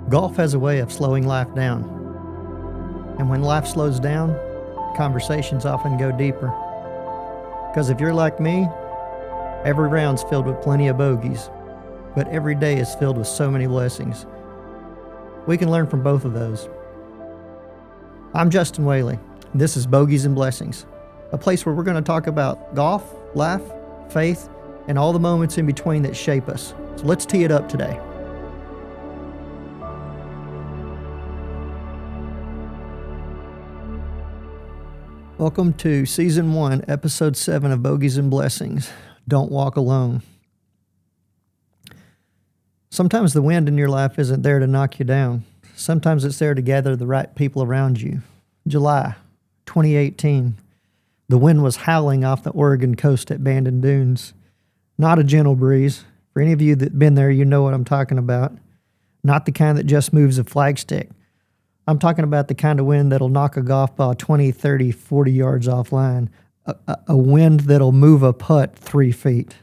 Golf has a way of slowing life down. And when life slows down, conversations often go deeper. Because if you're like me, every round's filled with plenty of bogeys, but every day is filled with so many blessings. We can learn from both of those. I'm Justin Whaley. This is Bogeys and Blessings, a place where we're going to talk about golf, life, faith, and all the moments in between that shape us. So let's tee it up today. Welcome to Season 1, Episode 7 of Bogeys and Blessings. Don't walk alone. Sometimes the wind in your life isn't there to knock you down. Sometimes it's there to gather the right people around you. July 2018. The wind was howling off the Oregon coast at Bandon Dunes. Not a gentle breeze. For any of you that have been there, you know what I'm talking about. Not the kind that just moves a flagstick. I'm talking about the kind of wind that'll knock a golf ball 20, 30, 40 yards offline. A wind that'll move a putt 3 feet.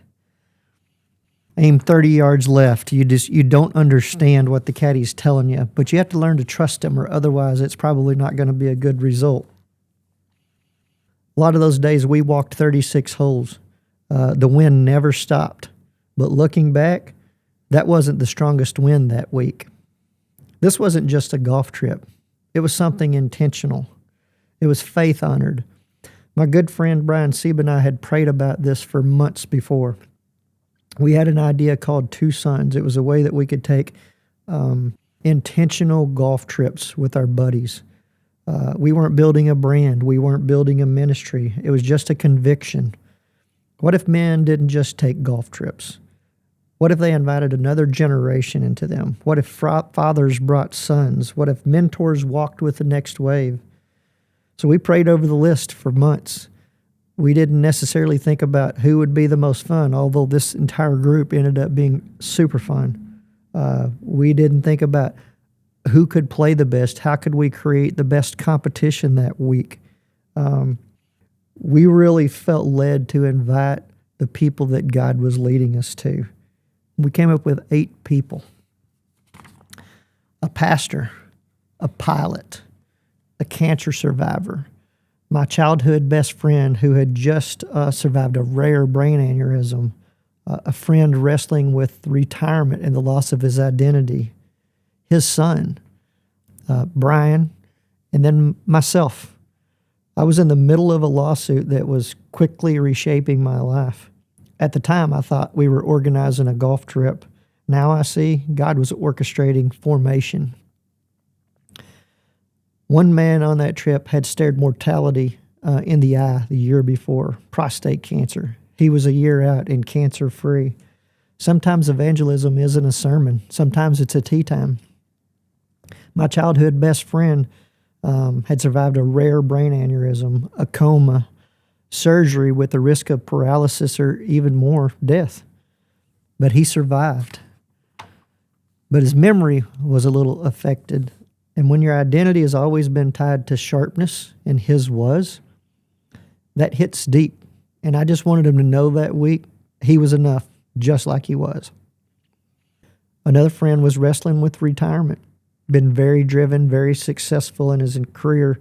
Aim 30 yards left. You don't understand what the caddy's telling you, but you have to learn to trust him, or otherwise it's probably not going to be a good result. A lot of those days we walked 36 holes. The wind never stopped. But looking back, that wasn't the strongest wind that week. This wasn't just a golf trip. It was something intentional. It was faith-honored. My good friend Brian Sieb and I had prayed about this for months before. We had an idea called Two Sons. It was a way that we could take intentional golf trips with our buddies. We weren't building a brand. We weren't building a ministry. It was just a conviction. What if men didn't just take golf trips? What if they invited another generation into them? What if fathers brought sons? What if mentors walked with the next wave? So we prayed over the list for months. We didn't necessarily think about who would be the most fun, although this entire group ended up being super fun. We didn't think about who could play the best. How could we create the best competition that week? We really felt led to invite the people that God was leading us to. We came up with 8 people: a pastor, a pilot, a cancer survivor, my childhood best friend who had just survived a rare brain aneurysm, a friend wrestling with retirement and the loss of his identity, his son, Brian, and then myself. I was in the middle of a lawsuit that was quickly reshaping my life. At the time, I thought we were organizing a golf trip. Now I see God was orchestrating formation. One man on that trip had stared mortality in the eye the year before, prostate cancer. He was a year out and cancer-free. Sometimes evangelism isn't a sermon. Sometimes it's a tea time. My childhood best friend had survived a rare brain aneurysm, a coma, surgery with the risk of paralysis or even more, death. But he survived. But his memory was a little affected. And when your identity has always been tied to sharpness, and his was, that hits deep. And I just wanted him to know that week he was enough, just like he was. Another friend was wrestling with retirement. Been very driven, very successful in his career,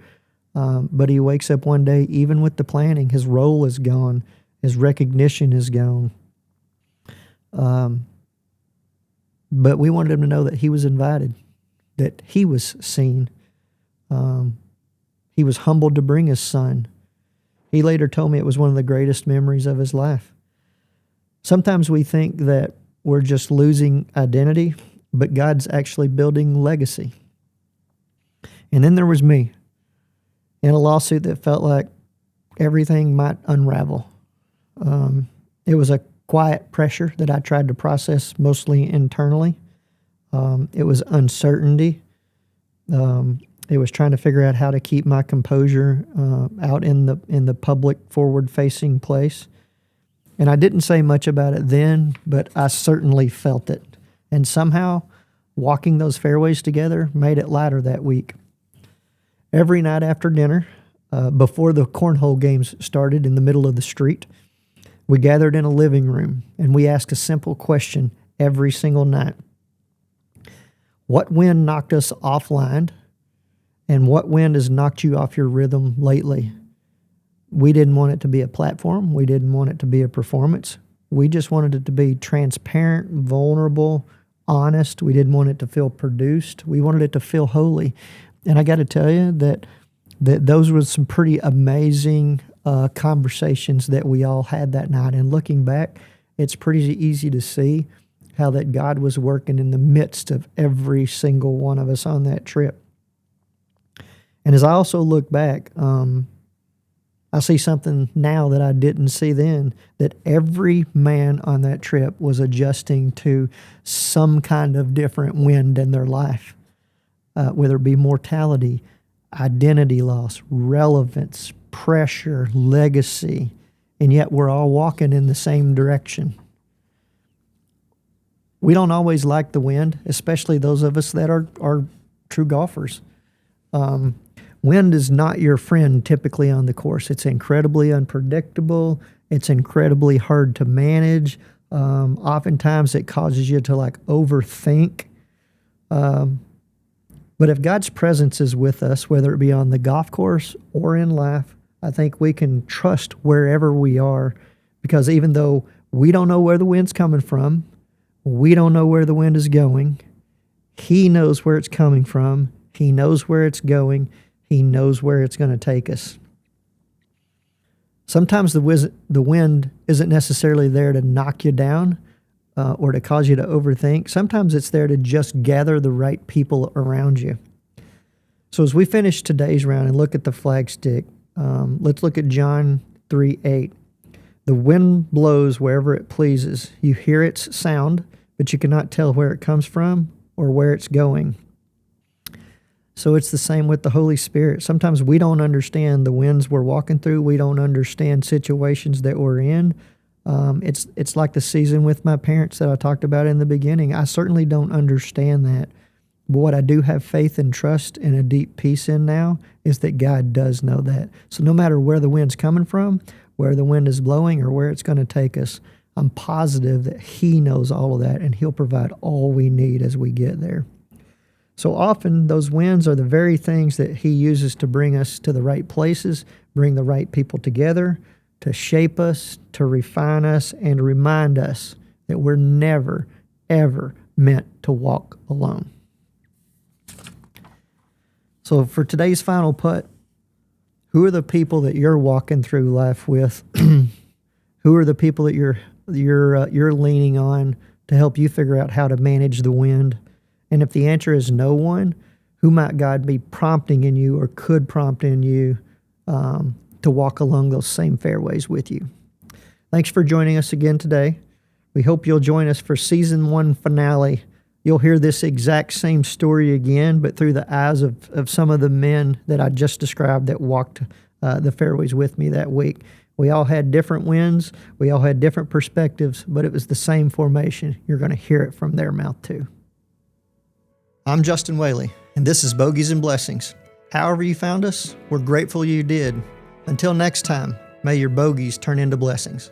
but he wakes up one day, even with the planning, his role is gone, his recognition is gone. But we wanted him to know that he was invited, that he was seen. He was humbled to bring his son. He later told me it was one of the greatest memories of his life. Sometimes we think that we're just losing identity, but God's actually building legacy. And then there was me, in a lawsuit that felt like everything might unravel. It was a quiet pressure that I tried to process mostly internally. It was uncertainty. It was trying to figure out how to keep my composure out in the public, forward-facing place. And I didn't say much about it then, but I certainly felt it. And somehow, walking those fairways together made it lighter that week. Every night after dinner, before the cornhole games started in the middle of the street, we gathered in a living room and we asked a simple question every single night. What wind knocked us offline, and what wind has knocked you off your rhythm lately? We didn't want it to be a platform. We didn't want it to be a performance. We just wanted it to be transparent, vulnerable, honest. We didn't want it to feel produced. We wanted it to feel holy. And I got to tell you that those were some pretty amazing conversations that we all had that night. And looking back, it's pretty easy to see how that God was working in the midst of every single one of us on that trip. And as I also look back, I see something now that I didn't see then, that every man on that trip was adjusting to some kind of different wind in their life, whether it be mortality, identity loss, relevance, pressure, legacy, and yet we're all walking in the same direction. We don't always like the wind, especially those of us that are true golfers. Wind is not your friend typically on the course. It's incredibly unpredictable. It's incredibly hard to manage. Oftentimes it causes you to overthink. But if God's presence is with us, whether it be on the golf course or in life, I think we can trust wherever we are, because even though we don't know where the wind's coming from, we don't know where the wind is going, He knows where it's coming from. He knows where it's going. He knows where it's going to take us. Sometimes the wind isn't necessarily there to knock you down or to cause you to overthink. Sometimes it's there to just gather the right people around you. So as we finish today's round and look at the flagstick, let's look at John 3:8. The wind blows wherever it pleases. You hear its sound, but you cannot tell where it comes from or where it's going. So it's the same with the Holy Spirit. Sometimes we don't understand the winds we're walking through. We don't understand situations that we're in. It's like the season with my parents that I talked about in the beginning. I certainly don't understand that. But what I do have faith and trust and a deep peace in now is that God does know that. So no matter where the wind's coming from, where the wind is blowing, or where it's going to take us, I'm positive that He knows all of that, and He'll provide all we need as we get there. So often those winds are the very things that He uses to bring us to the right places, bring the right people together, to shape us, to refine us, and to remind us that we're never, ever meant to walk alone. So for today's final putt, who are the people that you're walking through life with? Who are the people that you're leaning on to help you figure out how to manage the wind? And if the answer is no one, who might God be prompting in you or could prompt in you to walk along those same fairways with you? Thanks for joining us again today. We hope you'll join us for Season 1 finale. You'll hear this exact same story again, but through the eyes of some of the men that I just described that walked the fairways with me that week. We all had different winds. We all had different perspectives, but it was the same formation. You're going to hear it from their mouth too. I'm Justin Whaley, and this is Bogeys and Blessings. However you found us, we're grateful you did. Until next time, may your bogeys turn into blessings.